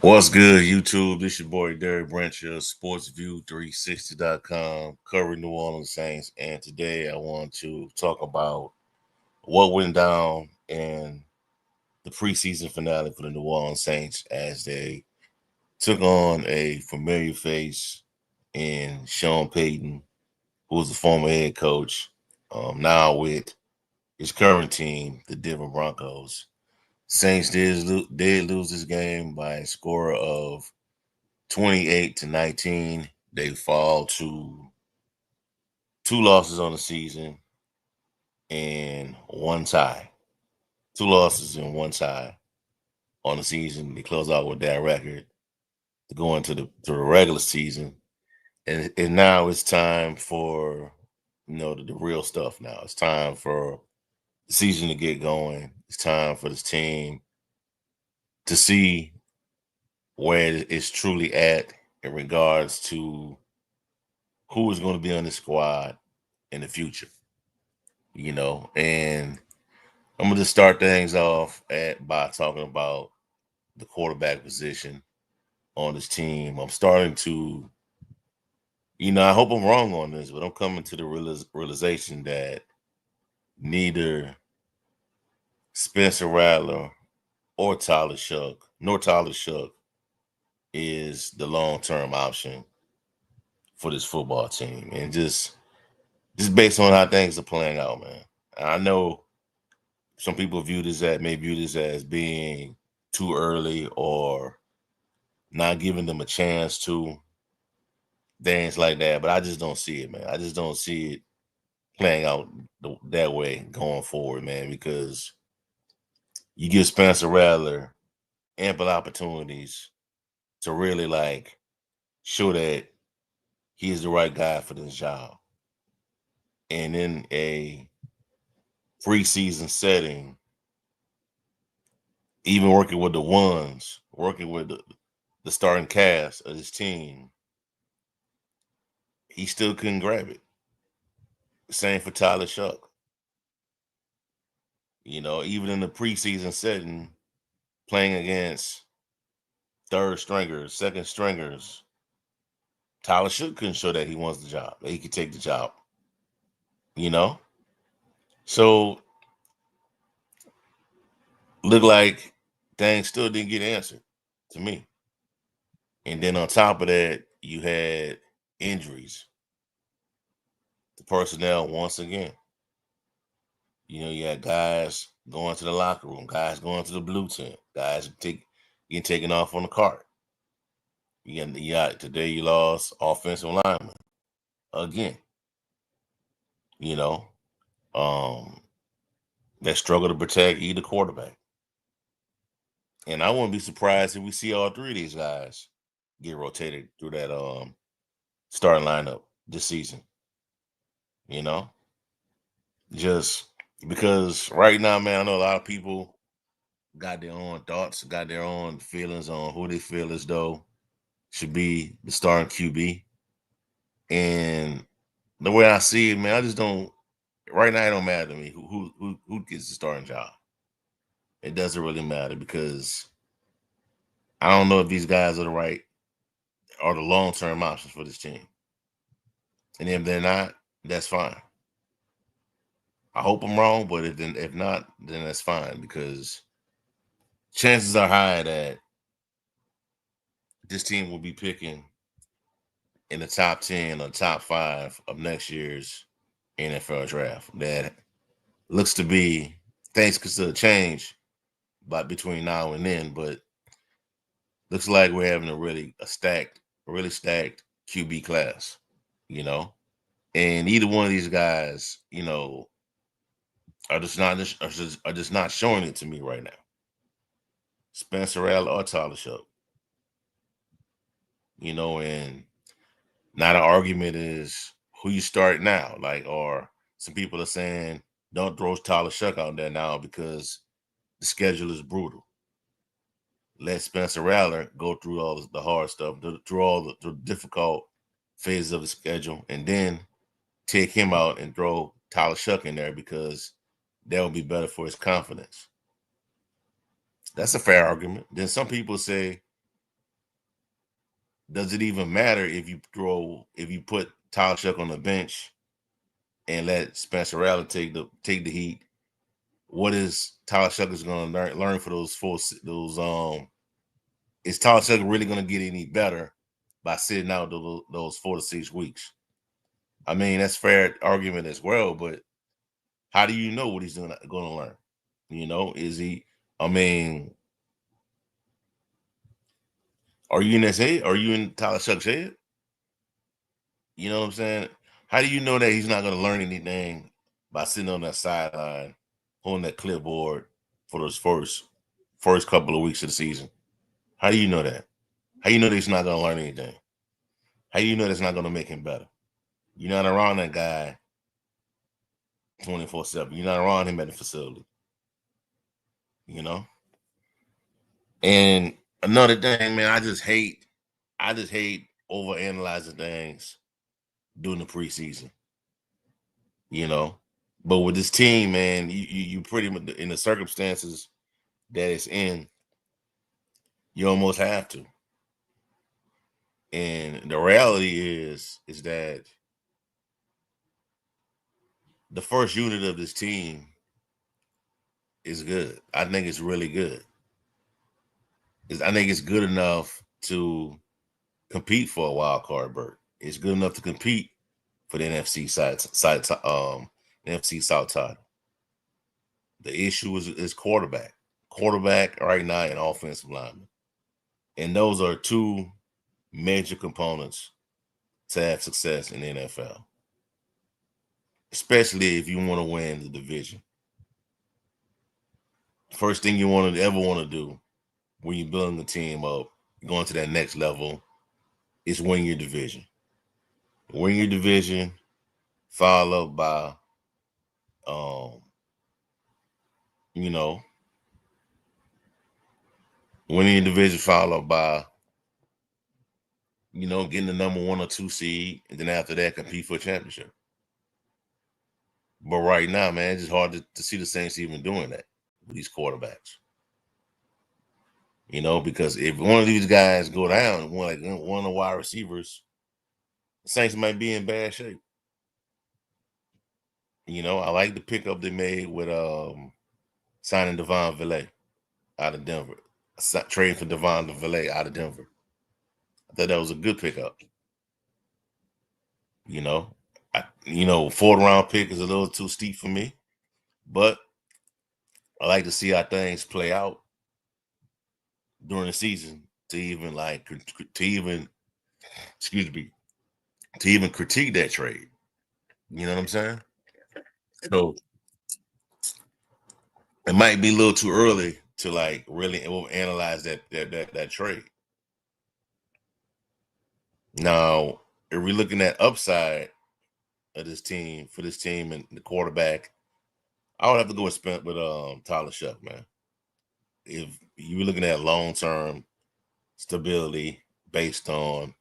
What's good, YouTube? This your boy Derek Brancher, SportsView360.com, covering New Orleans Saints. And today I want to talk about what went down in the preseason finale for the New Orleans Saints as they took on a familiar face in Sean Payton, who was the former head coach, now with his current team, the Denver Broncos. Saints did lose this game by a score of 28-19. They fall to two losses on the season and one tie. Two losses and one tie on the season. They close out with that record to go into the regular season. And now it's time for the real stuff now. It's time for the season to get going. It's time for this team to see where it's truly at in regards to who is going to be on the squad in the future. And I'm gonna just start things off by talking about the quarterback position on this team. I'm starting to, I hope I'm wrong on this, but I'm coming to the realization that neither Spencer Rattler or Tyler Shuck, nor Tyler Shuck, is the long-term option for this football team. And just based on how things are playing out, man. I know some people may view this as being too early or not giving them a chance to things like that. But I just don't see it, man. I just don't see it playing out that way going forward, man, because you give Spencer Rattler ample opportunities to really show that he is the right guy for this job. And in a preseason setting, even working with the ones, working with the starting cast of his team, he still couldn't grab it. Same for Tyler Shuck. Even in the preseason setting, playing against third stringers, second stringers, Tyler Shuck couldn't show that he wants the job, that he could take the job. You know? So looked like things still didn't get answered to me. And then on top of that, you had injuries. The personnel once again. You had guys going to the locker room, guys going to the blue tent, guys getting taken off on the cart. Today you lost offensive lineman again. You know, um, that struggle to protect either quarterback. And I wouldn't be surprised if we see all three of these guys get rotated through that starting lineup this season. You know, just because right now, man, I know a lot of people got their own thoughts, got their own feelings on who they feel as though should be the starting QB. And the way I see it, man, I just don't. Right now, it don't matter to me who gets the starting job. It doesn't really matter because I don't know if these guys are the long term options for this team. And if they're not, that's fine. I hope I'm wrong, but if not, then that's fine because chances are high that this team will be picking in the top 10 or top 5 of next year's NFL draft. That looks to be, things could still change but between now and then, but looks like we're having really stacked QB class, you know. And either one of these guys, are just not showing it to me right now. Spencer Rattler or Tyler Shuck, and now the argument is who you start now, or some people are saying don't throw Tyler Shuck out there now because the schedule is brutal. Let Spencer Rattler go through all the hard stuff, through all the difficult phases of the schedule, and then take him out and throw Tyler Shuck in there because that would be better for his confidence. That's a fair argument. Then some people say does it even matter if you put Tyler Shuck on the bench and let Spencer Rattler take the heat? What is Tyler Shuck is going to learn for those is Tyler Shuck really going to get any better by sitting out those 4 to 6 weeks? I mean, that's fair argument as well, but how do you know what he's going to learn? You know, is he? I mean, are you in his head? Are you in Tyler Shuck's head? You know what I'm saying? How do you know that he's not going to learn anything by sitting on that sideline, holding that clipboard for those first couple of weeks of the season? How do you know that? How do you know that he's not going to learn anything? How do you know that's not going to make him better? You're not around that guy 24/7. You're not around him at the facility. You know? And another thing, man, I just hate overanalyzing things during the preseason. You know? But with this team, man, you pretty much, in the circumstances that it's in, you almost have to. And the reality is that the first unit of this team is good. I think it's really good. I think it's good enough to compete for a wild card berth. It's good enough to compete for the NFC NFC South title. The issue is quarterback right now, and offensive lineman, and those are two major components to have success in the NFL, especially if you want to win the division. First thing you ever want to do when you're building the team up, going to that next level, is win your division. Win your division, followed by, you know, winning your division, followed by, getting the number 1 or 2 seed, and then after that, compete for a championship. But right now, man, it's just hard to see the Saints even doing that with these quarterbacks. Because if one of these guys go down, one of the wide receivers, the Saints might be in bad shape. I like the pickup they made with signing Devon Villay out of Denver, trading for Devon Villay out of Denver. I thought that was a good pickup. 4th round pick is a little too steep for me, but I like to see how things play out during the season to even critique that trade. You know what I'm saying? So it might be a little too early to really analyze that trade. Now, if we're looking at upside of this team and the quarterback, I would have to go with Tyler Shuck, man. If you were looking at long-term stability based on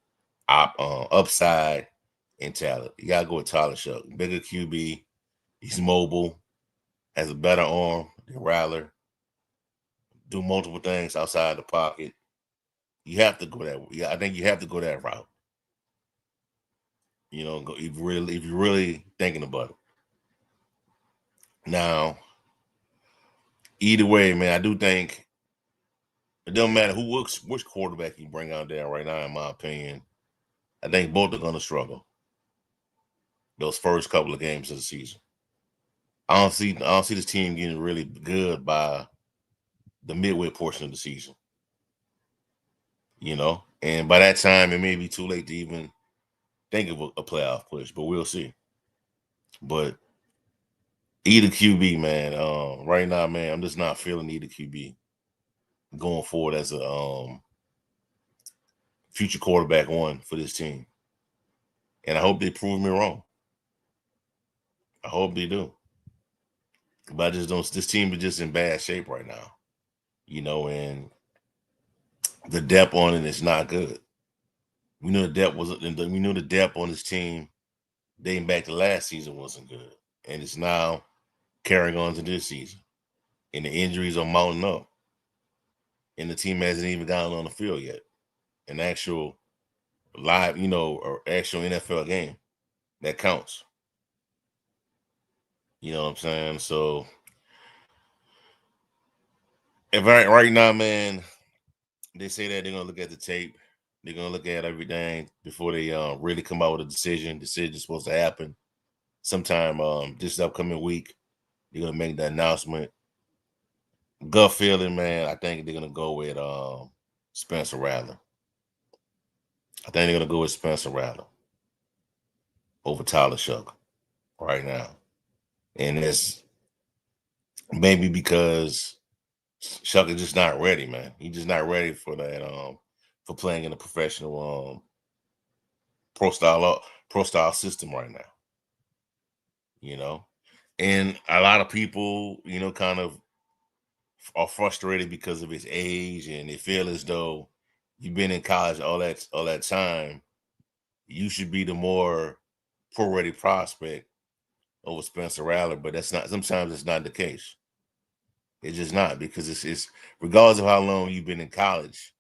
upside and talent, you gotta go with Tyler Shuck. Bigger QB, he's mobile, has a better arm than Rattler, do multiple things outside the pocket. You have to go that way. Yeah, I think you have to go that route. If you're really thinking about it. Now, either way, man, I do think it doesn't matter which quarterback you bring out there right now, in my opinion. I think both are going to struggle those first couple of games of the season. I don't see this team getting really good by the midway portion of the season. And by that time, it may be too late to even think of a playoff push, but we'll see. But either QB, man, right now, man, I'm just not feeling either QB going forward as a future quarterback 1 for this team. And I hope they prove me wrong. I hope they do. But I just don't. This team is just in bad shape right now. And the depth on it is not good. We knew the depth on this team dating back to last season wasn't good, and it's now carrying on to this season. And the injuries are mounting up, and the team hasn't even gotten on the field yet. An actual live, or actual NFL game that counts. You know what I'm saying? So if right now, man, they say that they're gonna look at the tape, they're gonna look at everything before they really come out with a decision. Decision's supposed to happen sometime this upcoming week. They're gonna make the announcement. Gut feeling, man, I think they're gonna go with Spencer Rattler. I think they're gonna go with Spencer Rattler over Tyler Shuck right now. And it's maybe because Shuck is just not ready, man. He's just not ready for that for playing in a professional pro style system right now. You know? And a lot of people, kind of are frustrated because of his age, and they feel as though you've been in college all that time. You should be the more pro ready prospect over Spencer Rattler, but that's not. Sometimes it's not the case. It's just not, because it's regardless of how long you've been in college,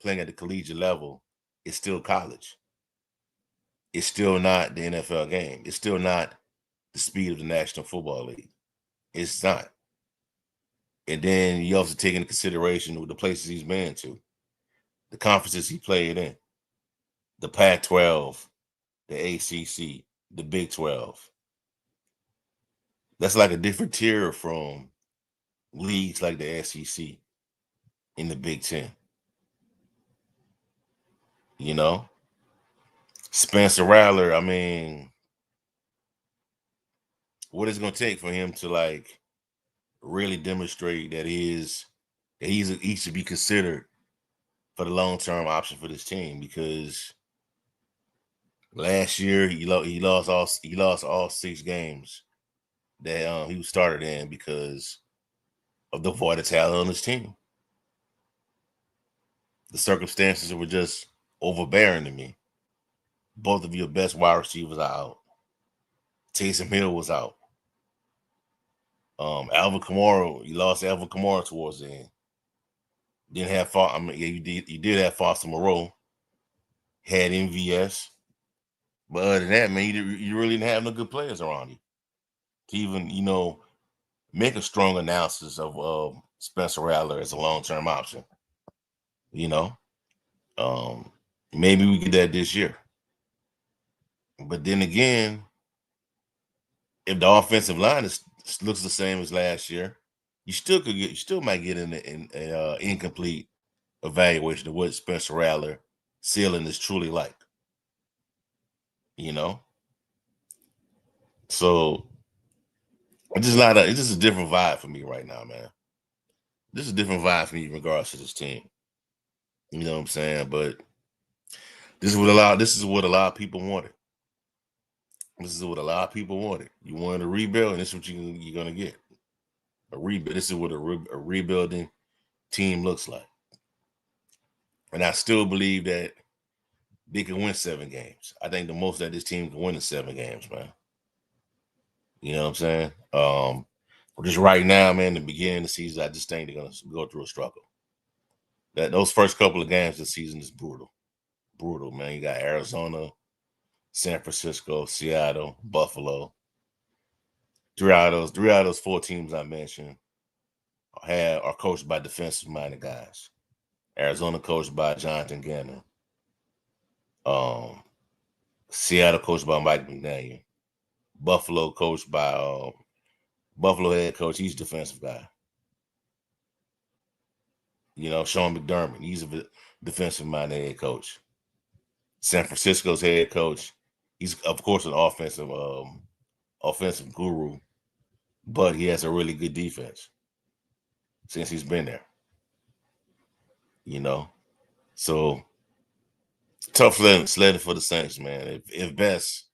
playing at the collegiate level, it's still college. It's still not the NFL game. It's still not the speed of the National Football League. It's not. And then you also take into consideration the places he's been to, the conferences he played in, the Pac-12, the ACC, the Big 12. That's like a different tier from leagues like the SEC in the Big 10. You know, Spencer Rattler, I mean, what is it going to take for him to like really demonstrate that he should be considered for the long-term option for this team? Because last year he lost all 6 games that he was started in because of the void of talent on his team. The circumstances were just overbearing to me. Both of your best wide receivers are out. Taysom Hill was out. Alvin Kamara, you lost Alvin Kamara towards the end. Didn't have yeah, you did have Foster Moreau. Had MVS. But other than that, man, you really didn't have no good players around you to even, make a strong analysis of Spencer Rattler as a long-term option. You know, maybe we get that this year. But then again, if the offensive line looks the same as last year, you still might get an incomplete evaluation of what Spencer Rattler ceiling is truly like. You know, so it's just a different vibe for me right now, man. This is a different vibe for me in regards to this team. You know what I'm saying? But this is what a lot of people wanted. This is what a lot of people wanted. You wanted a rebuild, and this is what you're gonna get. A rebuild. This is what a rebuilding team looks like. And I still believe that they can win 7 games. I think the most that this team can win is 7 games, man. You know what I'm saying? Just right now, man, the beginning of the season, I just think they're gonna go through a struggle. That those first couple of games this season is brutal. Brutal, man. You got Arizona, San Francisco, Seattle, Buffalo. Three out of those 4 teams I mentioned are coached by defensive minded guys. Arizona coached by Jonathan Gannon. Seattle coached by Mike McDaniel. Buffalo coached by Buffalo head coach. He's a defensive guy. Sean McDermott. He's a defensive minded head coach. San Francisco's head coach. He's of course an offensive guru, but he has a really good defense since he's been there. So tough sledding for the Saints, man. If best,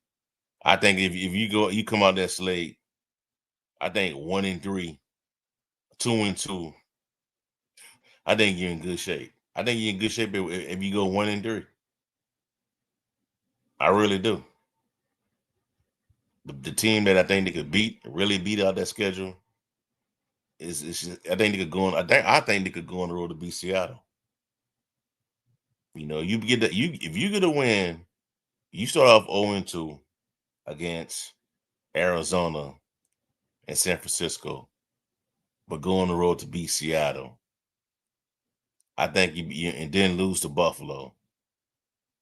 I think if you come out that slate, I think 1-3, 2-2. I think you're in good shape. I think you're in good shape if you go 1-3. I really do. The team that I think they could really beat out that schedule I think they could go on. I think they could go on the road to beat Seattle. You know, you get that if you get a win, you start off 0-2 against Arizona and San Francisco, but go on the road to beat Seattle. I think you and then lose to Buffalo.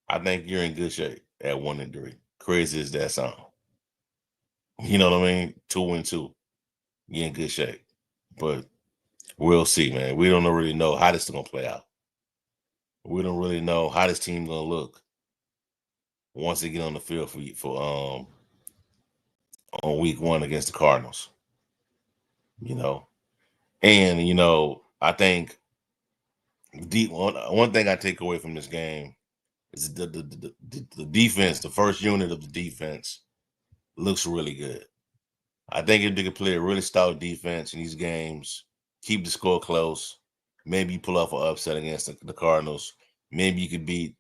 I think you're in good shape at 1-3. Crazy as that sound. You know what I mean? 2-2. You're in good shape. But we'll see, man. We don't really know how this is gonna play out. We don't really know how this team gonna look once they get on the field for on week 1 against the Cardinals. You know, and I think one thing I take away from this game is the defense. The first unit of the defense looks really good. I think if they could play a really stout defense in these games, keep the score close, maybe you pull off an upset against the Cardinals. Maybe you could beat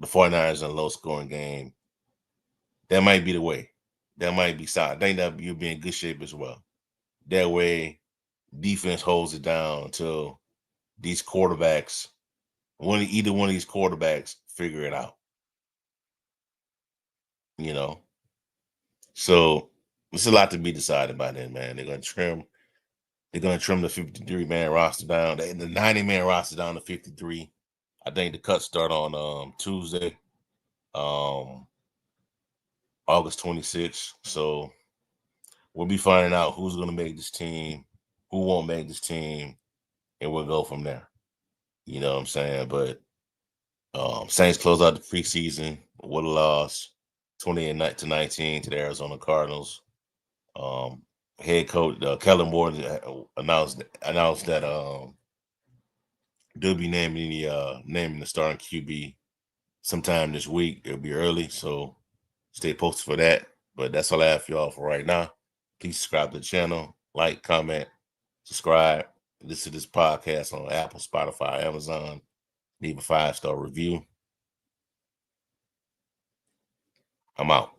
the 49ers in a low-scoring game. That might be the way. That might be solid. I think that you'll be in good shape as well. That way, defense holds it down until these quarterbacks, either one of these quarterbacks, figure it out. You know, so it's a lot to be decided by then, man. They're gonna trim the 53-man roster down, the 90-man roster down to 53. I think the cuts start on Tuesday, August 26th. So we'll be finding out who's going to make this team, who won't make this team, and we'll go from there. You know what I'm saying? But Saints close out the preseason with a loss, 28-19 to the Arizona Cardinals. Head coach Kellen Moore announced that they'll be naming the starting QB sometime this week. It'll be early, so stay posted for that. But that's all I have for y'all for right now. Please subscribe to the channel, like, comment, subscribe. Listen to this podcast on Apple, Spotify, Amazon. Leave a 5-star review. I'm out.